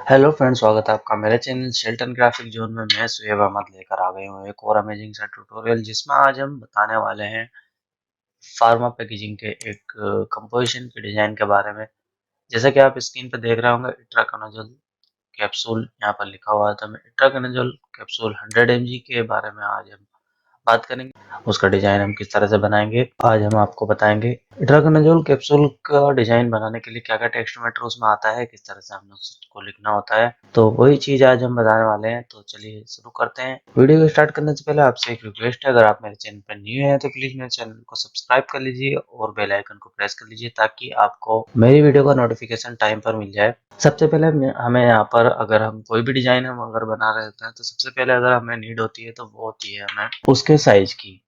Hello friends, स्वागत है आपका मेरे चैनल शेल्टन ग्राफिक जोन में। मैं सुहेब अहमद लेकर आ गई हूँ एक और अमेजिंग सा ट्यूटोरियल, जिसमें आज हम बताने वाले हैं फार्मा पैकेजिंग के एक कंपोजिशन के डिज़ाइन के बारे में। जैसा कि आप स्क्रीन पर देख रहे होंगे, इट्राकोनाजोल कैप्सूल यहाँ पर लिखा हुआ है। तो हम इट्राकोनाजोल कैप्सूल 100 mg के बारे में आज हम बात करेंगे। उसका डिजाइन हम किस तरह से बनाएंगे आज हम आपको बताएंगे। इट्राकोनाजोल कैप्सूल का डिजाइन बनाने के लिए क्या क्या टेक्स्ट मैटर उसमें आता है, किस तरह से हमें उसको लिखना होता है, तो वही चीज आज हम बताने वाले हैं। तो चलिए शुरू करते हैं। वीडियो को स्टार्ट करने से पहले आपसे एक रिक्वेस्ट है, अगर आप मेरे चैनल पर न्यू हैं तो प्लीज मेरे चैनल को सब्सक्राइब कर लीजिए और बेल आइकन को प्रेस कर लीजिए, ताकि आपको मेरी वीडियो का नोटिफिकेशन टाइम पर मिल जाए। सबसे पहले हमें यहाँ पर, अगर हम कोई भी डिजाइन हम अगर बना रहे होते हैं, तो सबसे पहले अगर हमें नीड होती है तो वो होती है हमें उसके साइज की।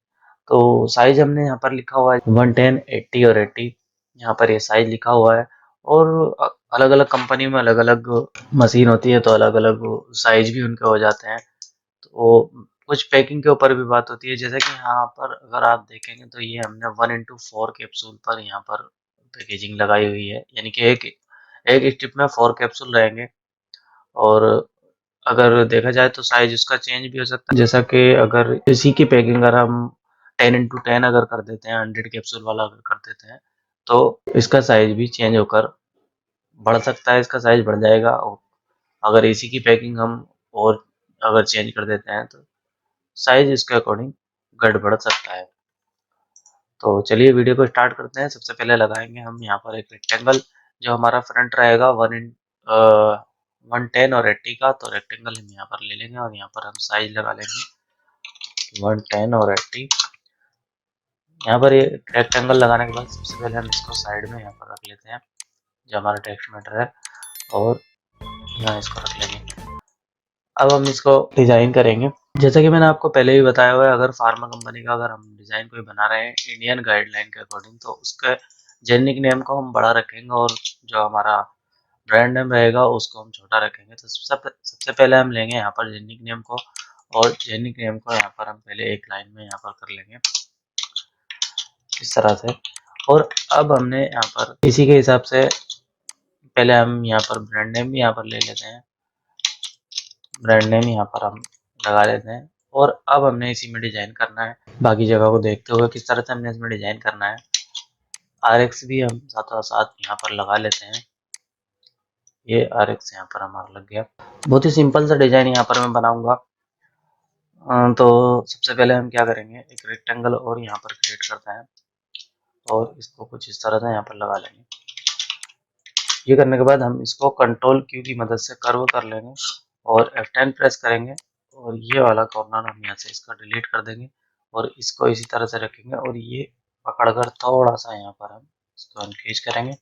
तो साइज हमने यहाँ पर लिखा हुआ है 110, 80 और 80। यहाँ पर ये साइज लिखा हुआ है। और अलग अलग कंपनी में अलग अलग मशीन होती है, तो अलग अलग साइज भी उनके हो जाते हैं। तो कुछ पैकिंग के ऊपर भी बात होती है। जैसे कि यहाँ पर अगर आप देखेंगे तो ये हमने 1x4 कैप्सूल पर यहाँ पर पैकेजिंग लगाई हुई है, यानी कि एक एक स्ट्रिप में 4 कैप्सूल रहेंगे। और अगर देखा जाए तो साइज उसका चेंज भी हो सकता है, जैसा कि अगर इसी की पैकिंग अगर हम 10x10 अगर कर देते हैं, 100 कैप्सूल वाला अगर कर देते हैं, तो इसका साइज भी चेंज होकर बढ़ सकता है, इसका साइज बढ़ जाएगा। और अगर इसी की पैकिंग हम और अगर चेंज कर देते हैं तो साइज इसके अकॉर्डिंग गड़बड़ सकता है। तो चलिए वीडियो को स्टार्ट करते हैं। सबसे पहले लगाएंगे हम यहाँ पर एक रेक्टेंगल, जो हमारा फ्रंट रहेगा 110 और 80 का। तो रेक्टेंगल हम यहाँ पर ले लेंगे और यहाँ पर हम साइज लगा लेंगे 110 और 80। यहाँ पर ये रेक्टेंगल लगाने के बाद सबसे पहले हम इसको साइड में यहाँ पर रख लेते हैं, जो हमारा टेक्स्ट मैटर है, और यहाँ इसको रख लेंगे। अब हम इसको डिजाइन करेंगे। जैसा कि मैंने आपको पहले भी बताया हुआ है, अगर फार्मा कंपनी का अगर हम डिजाइन कोई बना रहे हैं इंडियन गाइडलाइन के अकॉर्डिंग, तो उसके जेनिक नेम को हम बड़ा रखेंगे और जो हमारा ब्रांड नेम रहेगा उसको हम छोटा रखेंगे। तो सबसे पहले हम लेंगे यहाँ पर जेनिक नेम को, और जेनिक नेम को यहाँ पर हम पहले एक लाइन में यहाँ पर कर लेंगे इस तरह से। और अब हमने यहाँ पर इसी के हिसाब से पहले हम यहाँ पर ब्रांड नेम भी यहाँ पर ले लेते हैं। ब्रांड नेम यहाँ पर हम लगा लेते हैं। और अब हमने इसी में डिजाइन करना है। बाकी जगह को देखते हुए किस तरह से हमने इसमें डिजाइन करना है। RX भी हम साथ साथ यहाँ पर लगा लेते हैं। ये RX यहाँ पर हमारा लग गया। बहुत ही सिंपल सा डिजाइन यहाँ पर मैं बनाऊंगा। तो सबसे पहले हम क्या करेंगे, एक रेक्टेंगल और यहाँ पर क्रिएट करते हैं और इसको कुछ इस तरह से यहाँ पर लगा लेंगे। ये करने के बाद हम इसको कंट्रोल Q की मदद से कर्व कर लेंगे और F10 प्रेस करेंगे, और ये वाला कॉर्नर हम यहाँ से इसका डिलीट कर देंगे और इसको इसी तरह से रखेंगे। और ये पकड़कर थोड़ा सा यहाँ पर हम इसको इंक्रीज करेंगे।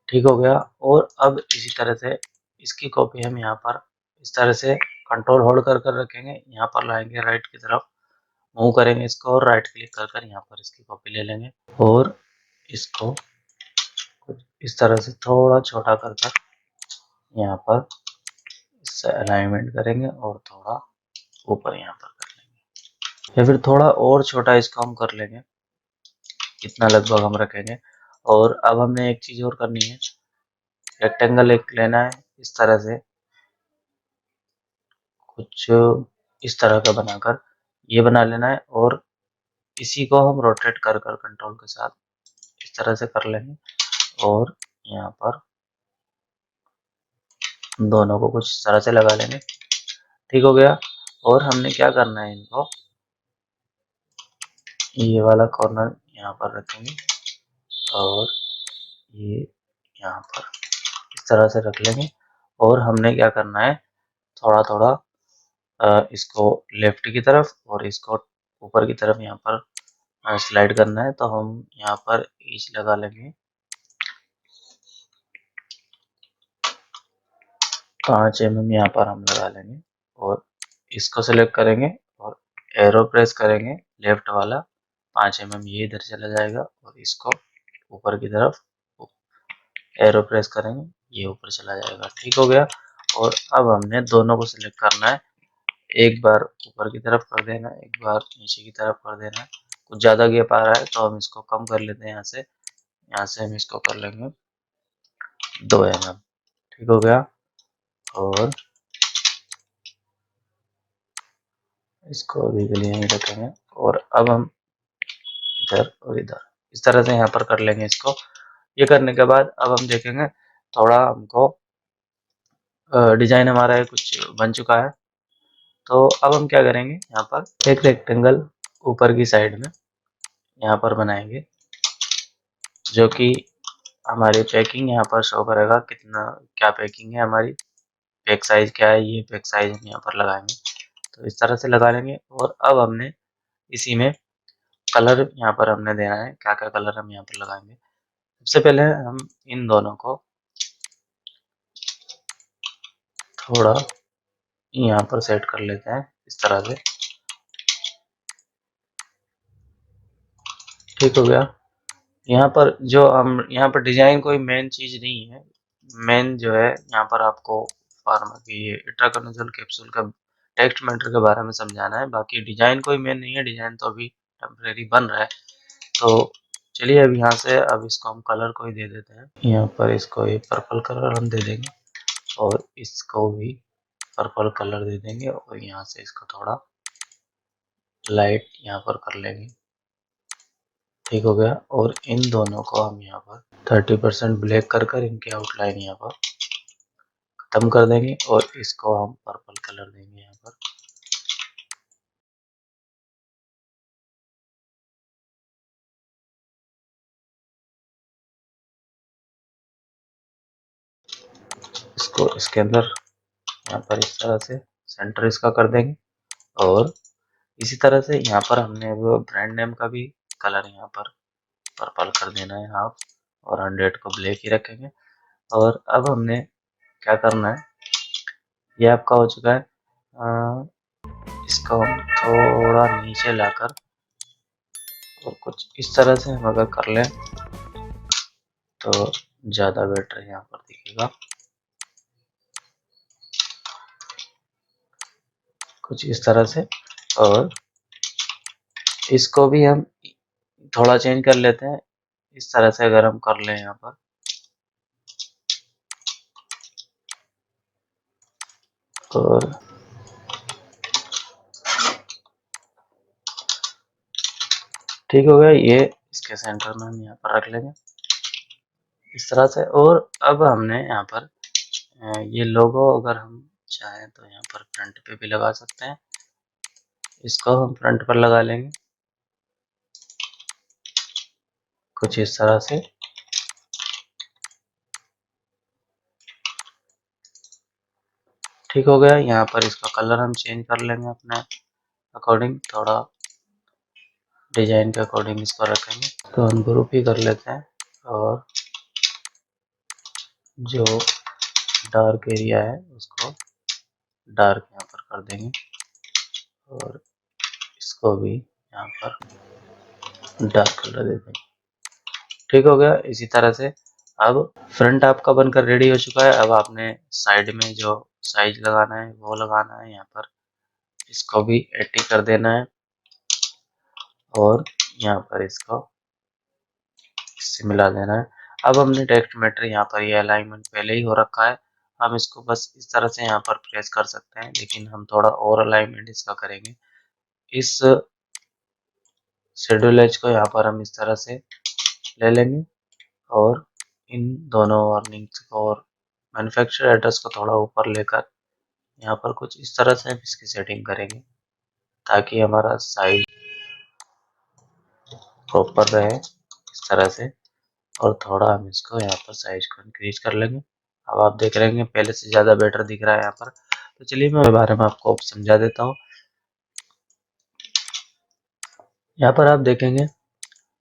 ठीक हो गया। और अब इसी तरह से इसकी कॉपी हम यहाँ पर इस तरह से कंट्रोल होल्ड कर कर रखेंगे। यहाँ पर लाएंगे राइट की तरफ, मूव करेंगे इसको और राइट क्लिक कर कर यहाँ पर इसकी कॉपी ले लेंगे और इसको कुछ इस तरह से थोड़ा छोटा कर कर यहाँ पर इससे अलाइनमेंट करेंगे और थोड़ा ऊपर यहाँ पर कर लेंगे, या फिर थोड़ा और छोटा इसको हम कर लेंगे, इतना लगभग हम रखेंगे। और अब हमने एक चीज और करनी है, रेक्टेंगल एक लेना है इस तरह से, कुछ इस तरह का बनाकर ये बना लेना है। और इसी को हम रोटेट कर कर कंट्रोल के साथ इस तरह से कर लेंगे और यहाँ पर दोनों को कुछ इस तरह से लगा लेंगे। ठीक हो गया। और हमने क्या करना है, इनको ये वाला कॉर्नर यहाँ पर रखेंगे और ये यहाँ पर इस तरह से रख लेंगे। और हमने क्या करना है, थोड़ा थोड़ा इसको लेफ्ट की तरफ और इसको ऊपर की तरफ यहाँ पर स्लाइड करना है। तो हम यहाँ पर ईच लगा लेंगे 5 mm यहाँ पर हम लगा लेंगे और इसको सेलेक्ट करेंगे और एरो प्रेस करेंगे लेफ्ट वाला, 5 mm ये इधर चला जाएगा। और इसको ऊपर की तरफ एरो प्रेस करेंगे, ये ऊपर चला जाएगा। ठीक हो गया। और अब हमने दोनों को सिलेक्ट करना है, एक बार ऊपर की तरफ कर देना है, एक बार नीचे की तरफ कर देना है। कुछ ज़्यादा गैप आ रहा है तो हम इसको कम कर लेते हैं। यहाँ से हम इसको कर लेंगे 2 mm। ठीक हो गया। और इसको अभी के लिए यहीं रखेंगे। और अब हम इधर और इधर इस तरह से यहाँ पर कर लेंगे इसको। ये करने के बाद अब हम देखेंगे थोड़ा हमको डिजाइन हमारा है कुछ बन चुका है। तो अब हम क्या करेंगे, यहाँ पर एक रेक्टेंगल ऊपर की साइड में यहाँ पर बनाएंगे, जो कि हमारी पैकिंग यहाँ पर शो करेगा कितना क्या पैकिंग है हमारी, पैक साइज क्या है, ये पैक साइज हम यहाँ पर लगाएंगे। तो इस तरह से लगा लेंगे। और अब हमने इसी में कलर यहाँ पर हमने देना है, क्या क्या कलर हम यहाँ पर लगाएंगे। सबसे पहले हम इन दोनों को थोड़ा यहाँ पर सेट कर लेते हैं इस तरह से। ठीक हो गया। यहाँ पर जो हम यहाँ पर डिजाइन कोई मेन चीज नहीं है, मेन जो है यहाँ पर आपको फार्मा की ये इट्राकोनिजोल कैप्सूल का टेक्स्ट मैटर के बारे में समझाना है। बाकी डिजाइन कोई मेन नहीं है, डिजाइन तो अभी टेम्परेरी बन रहा है। तो चलिए अब यहाँ से अब इसको हम कलर कोई दे देते हैं। यहाँ पर इसको ये पर्पल कलर हम दे देंगे और इसको भी पर्पल कलर दे देंगे और यहाँ से इसको थोड़ा लाइट यहाँ पर कर लेंगे। ठीक हो गया। और इन दोनों को हम यहाँ पर 30% ब्लैक कर कर इनकी आउटलाइन यहाँ पर खत्म कर देंगे और इसको हम पर्पल कलर देंगे यहाँ पर। इसको इसके अंदर यहाँ पर इस तरह से सेंटर इसका कर देंगे। और इसी तरह से यहाँ पर हमने वो ब्रांड नेम का भी कलर यहाँ पर पर्पल कर देना है हाफ, और 100 को ब्लैक ही रखेंगे। और अब हमने क्या करना है, ये आपका हो चुका है। इसको हम थोड़ा नीचे लाकर और कुछ इस तरह से हम अगर कर लें तो ज़्यादा बेटर यहाँ पर दिखेगा। कुछ इस तरह से। और इसको भी हम थोड़ा चेंज कर लेते हैं इस तरह से अगर हम कर लें यहाँ पर। और ठीक हो गया, ये इसके सेंटर में हम यहाँ पर रख लेंगे इस तरह से। और अब हमने यहाँ पर ये लोगो अगर हम चाहें तो यहाँ पर फ्रंट पे भी लगा सकते हैं। इसको हम फ्रंट पर लगा लेंगे कुछ इस तरह से। ठीक हो गया। यहाँ पर इसका कलर हम चेंज कर लेंगे अपने अकॉर्डिंग, थोड़ा डिजाइन के अकॉर्डिंग इसको रखेंगे। तो हम ग्रुप ही कर लेते हैं और जो डार्क एरिया है उसको डार्क यहाँ पर कर देंगे और इसको भी यहाँ पर डार्क कलर दे देंगे। ठीक हो गया। इसी तरह से अब फ्रंट आपका बनकर रेडी हो चुका है। अब आपने साइड में जो साइज लगाना है वो लगाना है यहाँ पर, इसको भी 80 कर देना है और यहाँ पर इसको इससे मिला देना है। अब हमने टेक्स्ट मैटर यहाँ पर ये अलाइनमेंट पहले ही हो रखा है, हम इसको बस इस तरह से यहाँ पर प्रेस कर सकते हैं, लेकिन हम थोड़ा और अलाइनमेंट इसका करेंगे। इस शेड्यूल एज को यहाँ पर हम इस तरह से ले लेंगे और इन दोनों वार्निंग्स को और मैन्युफैक्चरर एड्रेस को थोड़ा ऊपर लेकर यहाँ पर कुछ इस तरह से हम इसकी सेटिंग करेंगे ताकि हमारा साइज प्रॉपर रहे इस तरह से। और थोड़ा हम इसको यहाँ पर साइज को इंक्रीज कर लेंगे। अब आप देख रहे हैं पहले से ज़्यादा बेटर दिख रहा है यहाँ पर। तो चलिए मैं इसके बारे में आपको समझा देता हूँ। यहाँ पर आप देखेंगे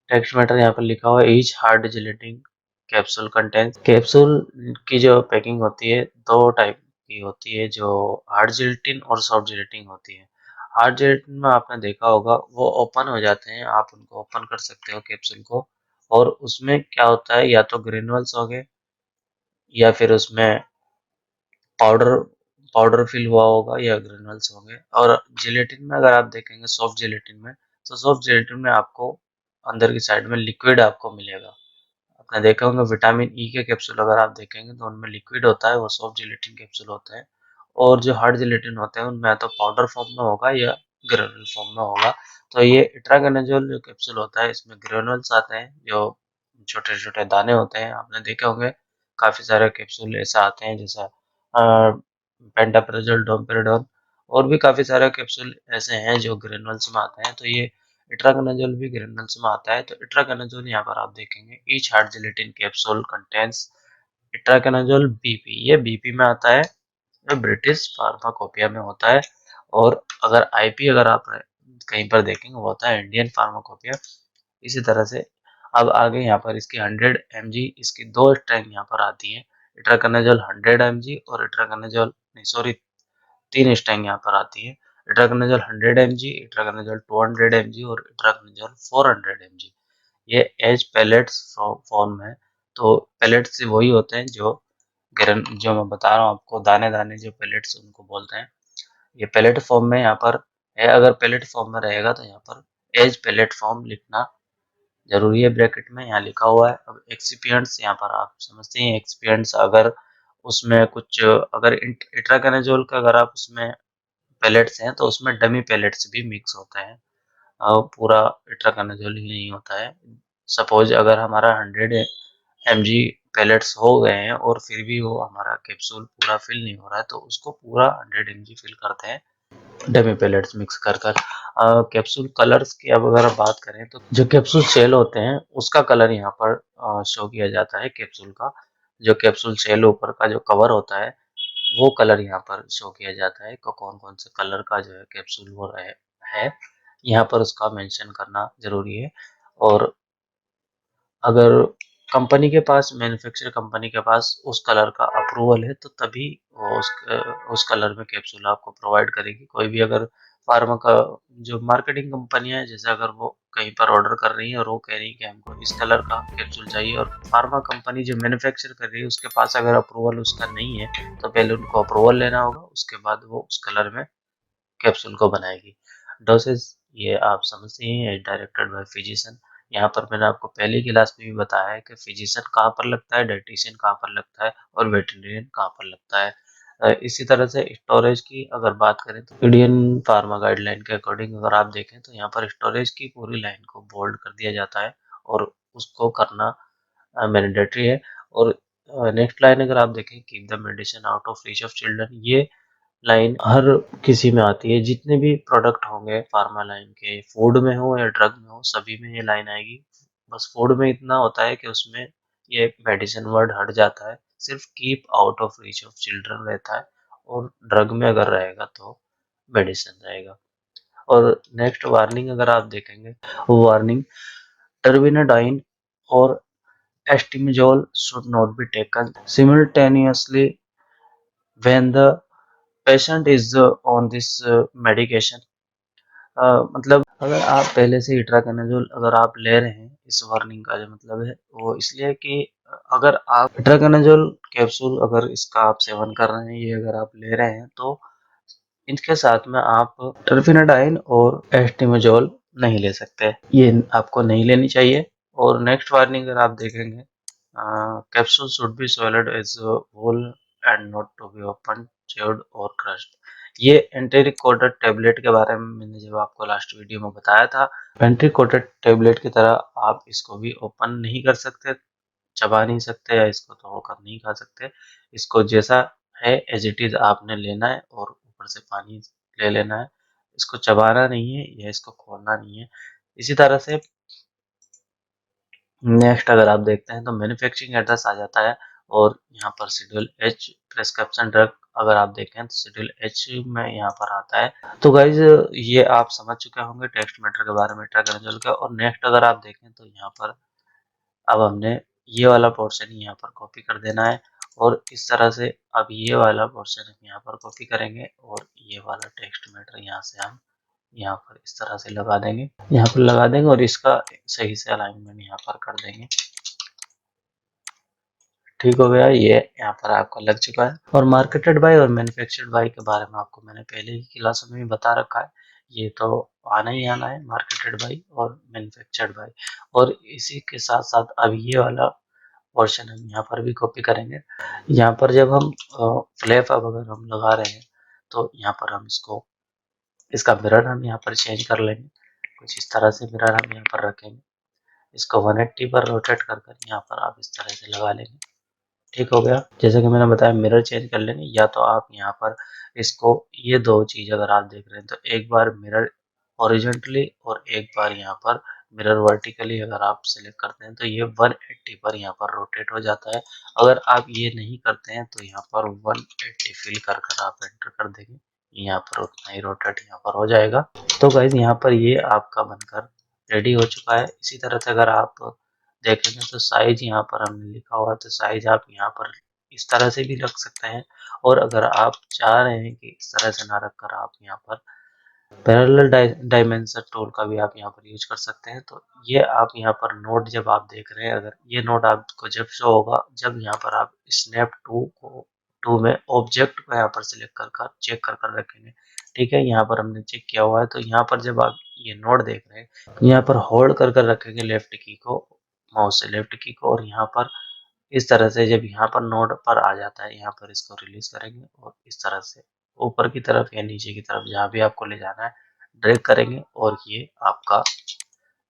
टेक्स्ट मैटर यहाँ पर लिखा हुआ है each hard gelatin capsule content. Capsule की जो पैकिंग होती है दो टाइप की होती है, जो हार्ड जिलेटिन और सॉफ्ट जिलेटिन होती है। हार्ड जिलेटिन में आपने देखा होगा वो ओपन हो जाते हैं, आप उनको ओपन कर सकते हो कैप्सूल को, और उसमें क्या होता है या तो ग्रेनुअल्स हो गए या फिर उसमें पाउडर पाउडर फिल हुआ होगा या ग्रेनुअल्स होंगे। और जिलेटिन में अगर आप देखेंगे सॉफ्ट जिलेटिन में, तो सॉफ्ट जिलेटिन में आपको अंदर की साइड में लिक्विड आपको मिलेगा। आपने देखे होंगे विटामिन ई के कैप्सूल अगर आप देखेंगे तो उनमें लिक्विड होता है, वो सॉफ्ट जिलेटिन कैप्सूल होते हैं, और जो हार्ड जिलेटिन होते हैं उनमें या तो पाउडर फॉर्म में होगा या ग्रेनुल फॉर्म में होगा। तो ये इट्राकेनाजोल जो कैप्सूल होता है इसमें ग्रेनुल्स आते हैं जो छोटे-छोटे दाने होते हैं। आपने देखे होंगे काफ़ी सारे कैप्सूल ऐसा आते हैं जैसा पेंटाप्राजोल, डोमपेराडोल और भी काफ़ी सारे कैप्सूल ऐसे हैं जो ग्रेनुल्स में आते हैं। तो ये इट्राकेनाजोल भी ग्रेनुल्स में आता है। तो इट्राकेनाजोल यहाँ पर आप देखेंगे each hard gelatin capsule contains itraconazole BP, ये बीपी में आता है, ये ब्रिटिश फार्माकोपिया में होता है। और अगर आईपी अगर आप कहीं पर देखेंगे वो होता है इंडियन फार्माकोपिया। इसी तरह से अब आगे यहाँ पर इसकी 100 mg इसकी 2 स्ट्रेंथ यहाँ पर आती है, इट्राकेनाजोल 100 mg और इट्राकेनाजोल नहीं सॉरी 3 स्ट्रेंथ यहाँ पर आती है, इट्राकेनाजोल 100 mg, इट्राकेनाजोल 200 mg और इट्राकेनाजोल 400 mg। ये एज पेलेट्स फॉर्म है। तो पेलेट्स वही होते हैं जो मैं बता रहा हूँ आपको, दाने दाने जो पेलेट्स उनको बोलते हैं। ये पेलेट फॉर्म में यहाँ पर है, अगर पेलेट फॉर्म में रहेगा तो यहाँ पर एज पेलेट फॉर्म लिखना जरूरी है, ब्रैकेट में यहाँ लिखा हुआ है। अब एक्सिपिएंट्स यहाँ पर आप समझते हैं, एक्सिपिएंट्स अगर उसमें कुछ अगर इट्राकेनाजोल का अगर आप उसमें पेलेट्स हैं तो उसमें डमी पेलेट्स भी मिक्स होते हैं, पूरा इट्राकेनाजोल ही नहीं होता है। सपोज अगर हमारा 100 mg पेलेट्स हो गए हैं और फिर भी वो हमारा कैप्सूल पूरा फिल नहीं हो रहा है तो उसको पूरा 100 mg फिल करते हैं डमी पेलेट्स मिक्स कर कर। कैप्सूल कलर्स की अब अगर बात करें तो जो कैप्सूल शेल होते हैं उसका कलर यहाँ पर शो किया जाता है। कैप्सूल का जो कैप्सूल शेल ऊपर का जो कवर होता है वो कलर यहाँ पर शो किया जाता है कि कौन कौन से कलर का जो है कैप्सूल वो रहे है, यहाँ पर उसका मेंशन करना जरूरी है। और अगर कंपनी के पास मैन्युफैक्चर कंपनी के पास उस कलर का अप्रूवल है तो तभी वो उस कलर में कैप्सूल आपको प्रोवाइड करेगी। कोई भी अगर फार्मा का जो मार्केटिंग कंपनियां है जैसे अगर वो कहीं पर ऑर्डर कर रही है और वो कह रही है कि हमको इस कलर का कैप्सूल चाहिए और फार्मा कंपनी जो मैन्युफैक्चर कर रही है उसके पास अगर अप्रूवल उसका नहीं है तो पहले उनको अप्रूवल लेना होगा, उसके बाद वो उस कलर में कैप्सूल को बनाएगी। डोसेज ये आप समझते हैं डायरेक्टेड बाय फिजिशियन। यहाँ पर मैंने आपको पहली क्लास में भी बताया है कि फिजिशियन कहाँ पर लगता है, डाइटिशियन कहाँ पर लगता है और वेटरिनरियन कहाँ पर लगता है। इसी तरह से स्टोरेज की अगर बात करें तो इंडियन फार्मा गाइडलाइन के अकॉर्डिंग अगर आप देखें तो यहाँ पर स्टोरेज की पूरी लाइन को बोल्ड कर दिया जाता है और उसको करना मैंडेटरी है। और नेक्स्ट लाइन अगर आप देखें keep the medicine out of reach of children, ये लाइन हर किसी में आती है, जितने भी प्रोडक्ट होंगे फार्मा लाइन के, फूड में हो या ड्रग में हो सभी में ये लाइन आएगी। बस फूड में इतना होता है कि उसमें ये मेडिसिन वर्ड हट जाता है, सिर्फ keep out of reach of children रहता है और ड्रग में अगर रहेगा तो मेडिसिन रहेगा। और नेक्स्ट वार्निंग अगर आप देखेंगे वो वार्निंग टर्बिनाडाइन और एस्टिमिजोल should not be taken simultaneously when the patient is on this medication। मतलब अगर आप पहले से इट्राकेनाजोल अगर आप ले रहे हैं, इस वार्निंग का जो मतलब है वो इसलिए कि अगर आप इट्राकेनाजोल कैप्सूल अगर इसका आप सेवन कर रहे हैं, ये अगर आप ले रहे हैं तो इनके साथ में आप टर्फेनाडाइन और एस्टिमेजोल नहीं ले सकते, ये आपको नहीं लेनी चाहिए। और नेक्स्ट वार्निंग अगर आप देखेंगे capsule should be swallowed as whole and not to be open, chewed और crushed। ये एंटी कोटेड टेबलेट के बारे में मैंने जब आपको लास्ट वीडियो में बताया था, एंटी कोटेड टेबलेट की तरह आप इसको भी ओपन नहीं कर सकते, चबा नहीं सकते या इसको तोड़कर नहीं खा सकते। इसको जैसा है एज इट इज आपने लेना है और ऊपर से पानी ले लेना है, इसको चबाना नहीं है या इसको खोलना नहीं है। इसी तरह से नेक्स्ट अगर आप देखते हैं तो मैन्युफैक्चरिंग एड्रेस आ जाता है और यहाँ पर शेड्यूल एच प्रेस्क्रिप्शन ड्रग अगर आप देखें तो शेड्यूल एच में यहाँ पर आता है। तो गाइज ये आप समझ चुके होंगे टेक्स्ट मैटर के बारे में ट्राइक्लोजल का। और नेक्स्ट अगर आप देखें तो यहाँ पर अब हमने ये वाला पोर्शन यहाँ पर कॉपी कर देना है और इस तरह से अब ये वाला पोर्शन हम यहाँ पर कॉपी करेंगे और ये वाला टेक्स्ट मैटर यहाँ से हम यहाँ पर इस तरह से लगा देंगे, यहाँ पर लगा देंगे और इसका सही से अलाइनमेंट यहाँ पर कर देंगे। ठीक हो गया, ये यहाँ पर आपका लग चुका है। और मार्केटेड बाय और मैन्युफैक्चर्ड बाय के बारे में आपको मैंने पहले ही क्लास में भी बता रखा है, ये तो आना ही आना है मार्केटेड बाय और मैन्युफैक्चर्ड बाय। और इसी के साथ साथ अब ये वाला पोर्शन हम यहाँ पर भी कॉपी करेंगे। यहाँ पर जब हम फ्लैप अब अगर हम लगा रहे हैं तो यहाँ पर हम इसका मिरर हम यहाँ पर चेंज कर लेंगे। कुछ इस तरह से मिरर हम यहाँ पर रखेंगे। इसको 180 पर रोटेट कर कर यहाँ पर आप इस तरह से लगा लेंगे। ठीक हो गया। जैसे कि मैंने बताया मिरर चेंज कर लेंगे, या तो आप यहाँ पर इसको ये दो चीज अगर आप देख रहे हैं तो एक बार मिरर हॉरिजॉन्टली और एक बार यहाँ पर मिरर वर्टिकली अगर आप सिलेक्ट करते हैं तो ये 180 पर यहाँ पर रोटेट हो जाता है। अगर आप ये नहीं करते हैं तो यहाँ पर 180 फिल कर कर आप एंटर कर देंगे, यहाँ पर उतना ही रोटेट यहाँ पर हो जाएगा। तो गाइज यहाँ पर ये आपका बनकर रेडी हो चुका है। इसी तरह से अगर आप देखेंगे तो साइज यहाँ पर हमने लिखा हुआ है, तो साइज आप यहाँ पर इस तरह से भी रख सकते हैं। और अगर आप चाह रहे हैं कि इस तरह से ना रखकर आप यहाँ पर पैरेलल डायमेंशन टूल का भी आप यहाँ पर यूज कर सकते हैं। तो ये आप यहाँ पर नोड जब आप देख रहे हैं, अगर ये नोड आपको जब शो होगा जब यहाँ पर आप स्नैप टू में ऑब्जेक्ट को यहाँ पर सिलेक्ट कर कर चेक कर कर रखेंगे। ठीक है, यहाँ पर हमने चेक किया हुआ है। तो यहाँ पर जब आप ये नोड देख रहे हैं, यहाँ पर होल्ड कर कर रखेंगे लेफ्ट की को, माउस से लेफ्ट की को, और यहाँ पर इस तरह से जब यहाँ पर नोड पर आ जाता है, यहाँ पर इसको रिलीज करेंगे और इस तरह से ऊपर की तरफ या नीचे की तरफ जहाँ भी आपको ले जाना है ड्रैग करेंगे और ये आपका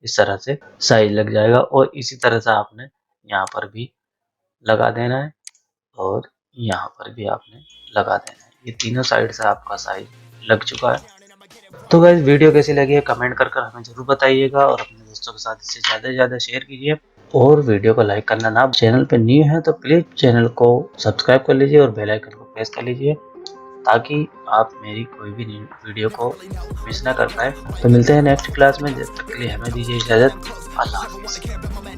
इस तरह से साइज लग जाएगा। और इसी तरह से आपने यहाँ पर भी लगा देना है और यहाँ पर भी आपने लगा देना है। ये तीनों साइड से आपका साइज लग चुका है। तो गाइस वीडियो कैसी लगी है कमेंट कर कर हमें जरूर बताइएगा और अपने दोस्तों के साथ इसे ज़्यादा से ज़्यादा शेयर कीजिए। और वीडियो को लाइक करना ना, चैनल पे न्यू है तो प्लीज़ चैनल को सब्सक्राइब कर लीजिए और बेल आइकन को प्रेस कर लीजिए ताकि आप मेरी कोई भी वीडियो को मिस ना कर पाए। तो मिलते हैं नेक्स्ट क्लास में, जब तक के लिए हमें दीजिए इजाज़त। अल्लाह हाफिज़।